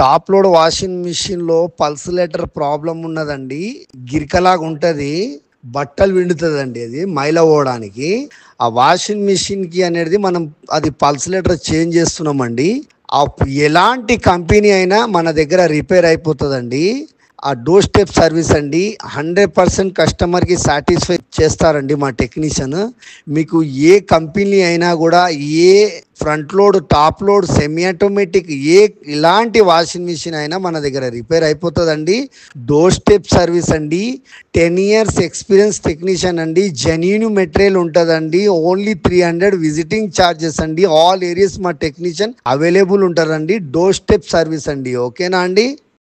Top load washing machine లో పల్సులేటర్ problem ఉన్నదండి. గిరికలాగా ఉంటది, బట్టలు పిండుతుందండి. అది మైల పోవడానికి ఆ వాషింగ్ మిషన్ కి అనేది మనం అది పల్సులేటర్ చేంజ్ చేస్తున్నామండి. ఎలాంటి కంపెనీ అయినా మన దగ్గర రిపేర్ అయిపోతుందండి. ఆ డోర్ స్టెప్ సర్వీస్ అండి. 100% కస్టమర్కి సాటిస్ఫై చేస్తారండి మా టెక్నీషియన్. మీకు ఏ కంపెనీ అయినా కూడా, ఏ front load, top load, semi automatic, ఇలాంటి వాషింగ్ మిషన్ అయినా మన దగ్గర రిపేర్ అయిపోతుందండి. డోర్ స్టెప్ సర్వీస్ అండి. 10 years ఎక్స్పీరియన్స్ టెక్నీషియన్ అండి. జెన్యూన్ మెటీరియల్ ఉంటుందండి. ఓన్లీ 300 విజిటింగ్ ఛార్జెస్ అండి. ఆల్ ఏరియాస్ మా టెక్నీషియన్ అవైలబుల్ ఉంటారండి. డోర్ స్టెప్ సర్వీస్ అండి. ఓకేనా అండి?